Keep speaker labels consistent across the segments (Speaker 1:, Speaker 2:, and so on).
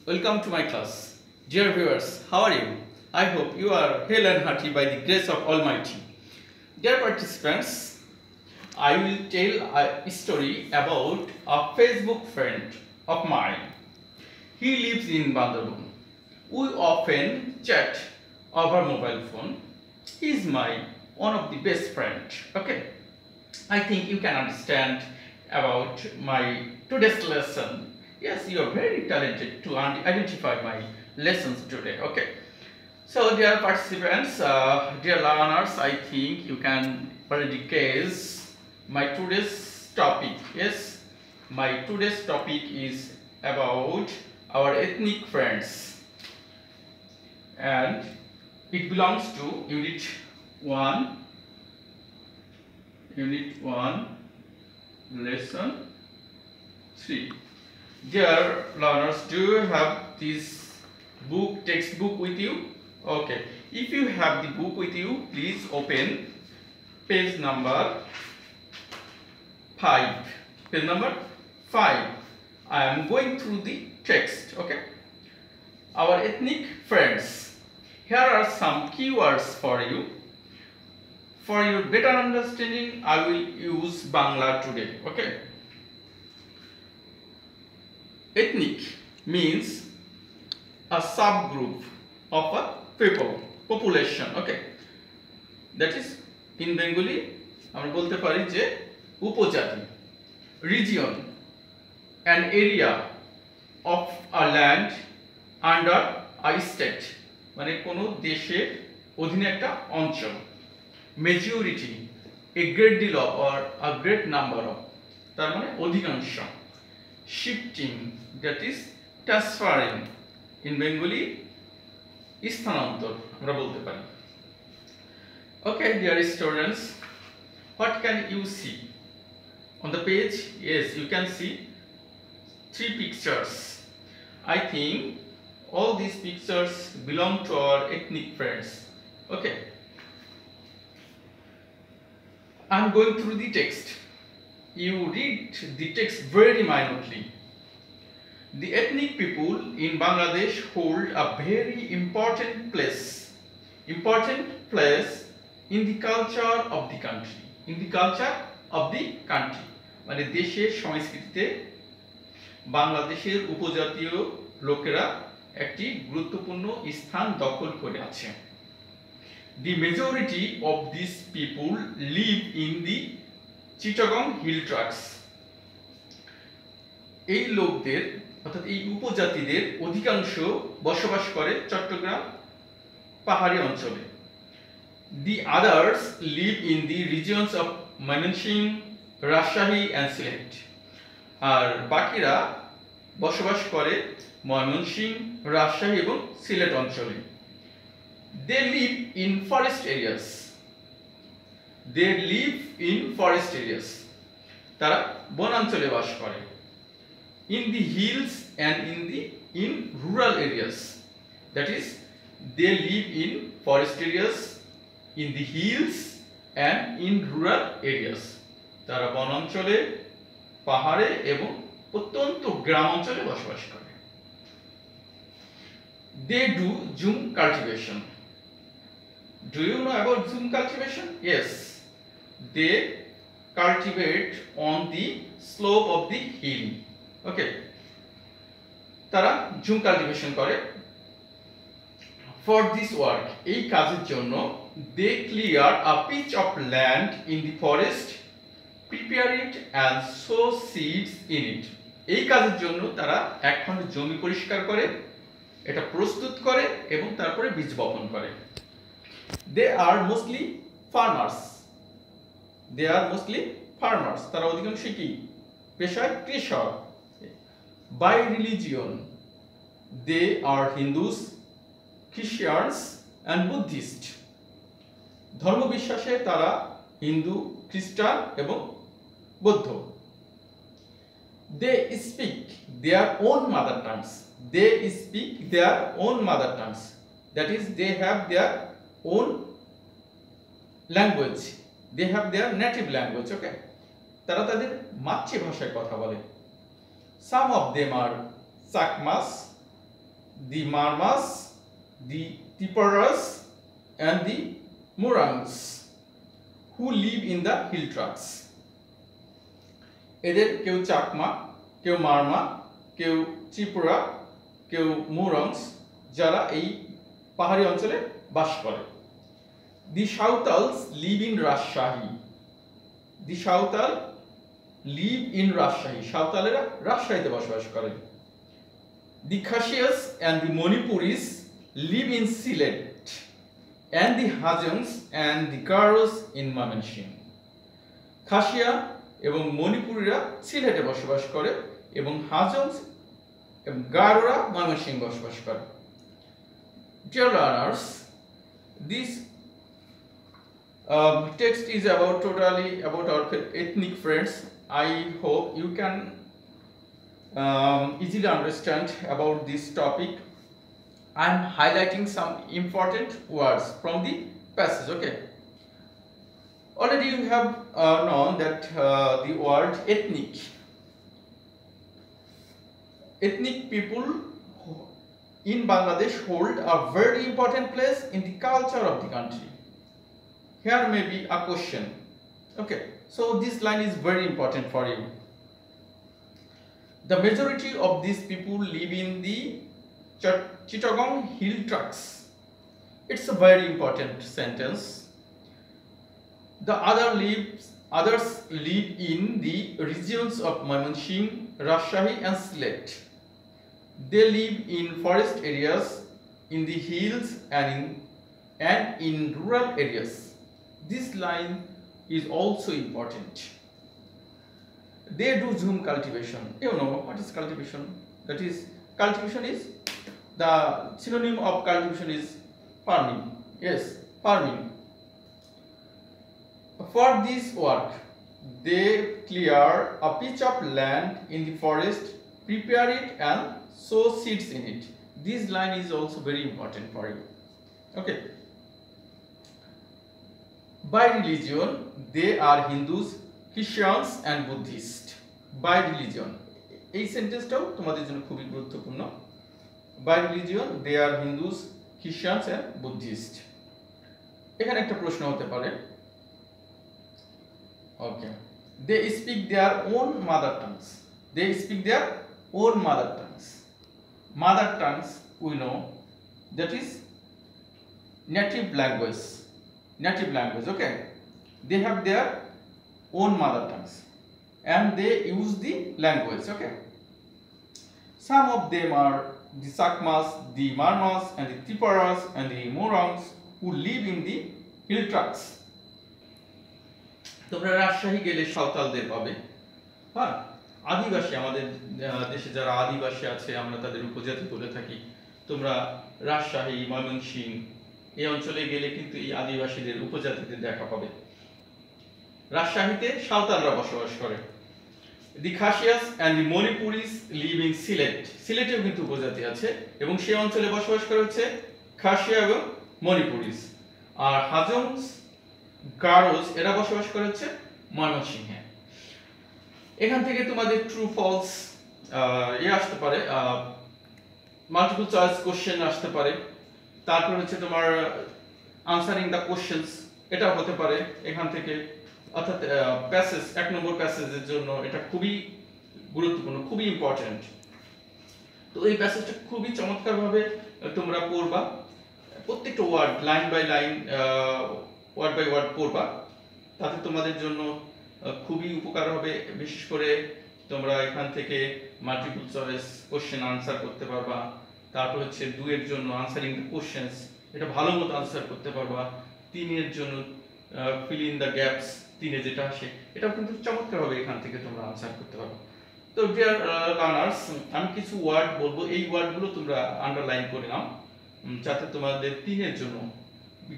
Speaker 1: Welcome to my class. Dear viewers, how are you? I hope you are hale and hearty by the grace of Almighty. Dear participants, I will tell a story about a Facebook friend of mine. He lives in Bandarbun. We often chat over mobile phone. He is my one of the best friend. Okay, I think you can understand about my today's lesson. Yes, you are very talented to identify my lessons today. Okay, so dear participants, dear learners, I think you can already guess my today's topic. Yes, my today's topic is about our ethnic friends, and it belongs to unit 1, lesson 3. Dear learners, do you have this textbook with you? Okay, if you have the book with you, please open page number 5. Page number 5. I am going through the text. Okay, our ethnic friends. Here are some keywords for you. For your better understanding, I will use Bangla today. Okay. Ethnic means a subgroup of a people, population. Okay. That is in Bengali আমরা বলতে পারি যে উপজাতি, region, an area of a land under a state, মানে কোনো দেশের অধীনে একটা অঞ্চল। Majority, a great deal of or a great number of, তার মানে অধিকাংশ। Shifting, that is transferring, in Bengali স্থানান্তর আমরা বলতে পারি। Okay, dear students, what can you see on the page? Yes, you can see 3 pictures. I think all these pictures belong to our ethnic friends. Okay, I'm going through the text. You read the text very minutely. The ethnic people in Bangladesh hold a very important place in the culture of the country. In the culture of the country, মানে দেশের সংস্কৃতিতে বাংলাদেশের উপজাতীয় লোকেরা একটি গুরুত্বপূর্ণ স্থান দখল করে আছে। The majority of these people live in the Chittagong hill tracts. এই লোকদের অর্থাৎ এই উপজাতিদের অধিকাংশ বসবাস করে চট্টগ্রাম পাহাড়ি অঞ্চলে। The others live in the regions of Mymensingh, Rajshahi and Sylhet. আর বাকিরা বসবাস করে ময়মনসিংহ, রাজশাহী এবং সিলেট অঞ্চলে। They live in forest areas. তারা বনাঞ্চলে বাস করে। In the hills and in rural areas. That is, they live in forest areas, in the hills and in rural areas. তারা বনাঞ্চলে, পাহাড়ে এবং প্রত্যন্ত গ্রাম অঞ্চলে বসবাস করে। They do jhum cultivation. Do you know about jhum cultivation? Yes. They cultivate on the slope of the hill. Okay. তারা jhum cultivation করে। For this work, এই কাজের জন্য they clear a patch of land in the forest, prepare it and sow seeds in it. এই কাজের জন্য তারা এক খণ্ড জমি পরিষ্কার করে, এটা প্রস্তুত করে এবং তারপরে বীজ বপন করে। They are mostly farmers. তারা অধিকাংশ কি পেশায় কৃষক। By religion, they are Hindus, Christians and Buddhists. ধর্ম বিশ্বাসে তারা হিন্দু, খ্রিস্টান এবং বৌদ্ধ। They speak their own mother tongues. That is, they have their own language. They have their native language. Okay, তারা তাদের মাতৃভাষায় কথা বলে। Some of them are Chakmas, the Marmas, the Tiparas, and the Murangs who live in the hill tracts. এদের কেউ চাকমা, কেউ মারমা, কেউ ত্রিপুরা, কেউ মুরংস যারা এই পাহাড়ি অঞ্চলে বাস করে। The Sautals live in Rajshahi. The Sautal live in Rajshahi. সাঁওতালেরা রাজশাহীতে বসবাস করে। The Khasias and the Manipuris live in Sylhet, and the Hajongs and the Garos in Mymensingh. Khasia এবং মণিপুরীরা সিলেটে বসবাস করে এবং হাজংস এবং গারোরা ময়মনসিংহে বসবাস করে। Dear learners, this text is totally about our ethnic friends. I hope you can easily understand about this topic. I am highlighting some important words from the passage. Okay. Already you have known that the word ethnic. Ethnic people in Bangladesh hold a very important place in the culture of the country. Here may be a question. Okay, so this line is very important for you. The majority of these people live in the Chittagong hill tracts. It's a very important sentence. The others live in the regions of Mymensingh, Rajshahi and Sylhet. They live in forest areas, in the hills and in rural areas. This line is also important. They do zoom cultivation. You know what is cultivation? That is, cultivation is the synonym of cultivation is farming. Yes, farming. For this work, they clear a pitch of land in the forest, prepare it and sow seeds in it. This line is also very important for you. Okay. By religion, they are Hindus, Christians and Buddhists. By religion. এই সেন্টেন্সটাও তোমাদের জন্য খুবই গুরুত্বপূর্ণ। By religion, they are Hindus, Christians and Buddhists. এখানে একটা প্রশ্ন হতে পারে। Okay. They speak their own mother tongues. They speak their own mother tongues. Mother tongues, we know, that is native language. Native language, okay. They have their own mother tongues and they use the language, okay. Some of them are the Sakmas, the Marmas and the Tiparas and the Murangs who live in the hill tracts. তোমরা রাজশাহী গেলে সাঁওতালদের পাবে। হ্যাঁ, আদিবাসী আমাদের দেশে যারা আদিবাসী আছে আমরা তাদের উপজাতি বলে থাকি। তোমরা রাজশাহী, ময়মনসিংহ এই অঞ্চলে গেলে কিন্তু এই আদিবাসীদের উপজাতিদের দেখা পাবে। রাজশাহীতে সাঁওতালরা বসবাস করে। The Khasias and the Manipuris live in Sylhet. সিলেটেও কিন্তু উপজাতি আছে এবং সেই অঞ্চলে বসবাস করে হচ্ছে খাসিয়া এবং মণিপুরিস। আর হাজংস, গারোস এরা বসবাস করে হচ্ছে ময়মনসিংহে। এখান থেকে তোমাদের ট্রু ফলস আসতে পারে, মাল্টিপল চয়েস কোশ্চেন আসতে পারে। তারপর হচ্ছে তোমার আনসারিং দ্য কোশ্চেনস এটা হতে পারে এখান থেকে। অর্থাৎ প্যাসেজ, 1 নম্বর প্যাসেজের জন্য এটা খুবই গুরুত্বপূর্ণ, খুবই ইম্পর্টেন্ট। তো এই প্যাসেজটা খুবই চমৎকারভাবে তোমরা পড়বা। প্রত্যেকটা word line by line, word by word পড়বা। তাতে তোমাদের জন্য খুবই উপকার হবে। বিশেষ করে তোমরা এখান থেকে মাল্টিপল চয়েস কোশ্চেন আনসার করতে পারবা। তারপর হচ্ছে 2 এর জন্য আনসারিং দ্য কোশ্চেনস, এটা ভালো মতো আনসার করতে পারবা। 3 এর জন্য ফিল ইন দ্য গ্যাপস, 3 এ যেটা আসে এটাও কিন্তু চমৎকারভাবে এখান থেকে তোমরা আনসার করতে পারবে। তো ডিয়ার লার্নার্স, আমি কিছু ওয়ার্ড বলবো, এই ওয়ার্ডগুলো তোমরা আন্ডারলাইন করে নাও যাতে তোমাদের 3 এর জন্য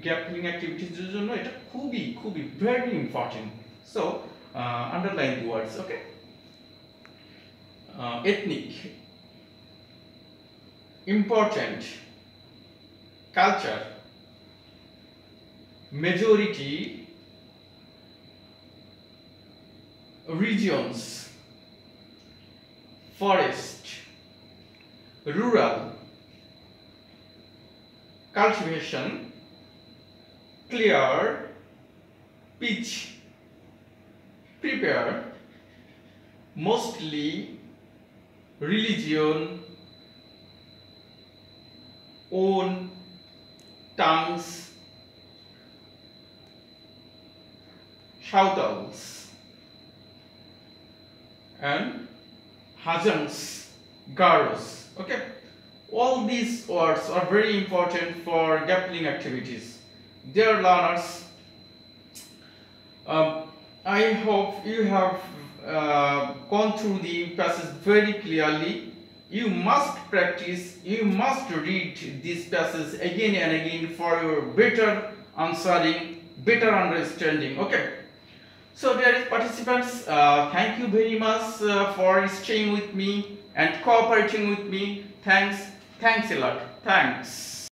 Speaker 1: গ্যাপ ফিলিং অ্যাক্টিভিটিজের জন্য এটা খুবই খুবই very important. So underline the words, okay. Ethnic, important, culture, majority, regions, forest, rural, cultivation, clear, pitch, prepare, mostly, religion, own, tongues, shoutouts, and hajans, garos. Okay, all these words are very important for gap-filling activities. Dear learners, I hope you have gone through the passage very clearly. You must practice, you must read this passage again and again for your better answering, better understanding. Okay. So dear participants, thank you very much for staying with me and cooperating with me. Thanks a lot. Thanks.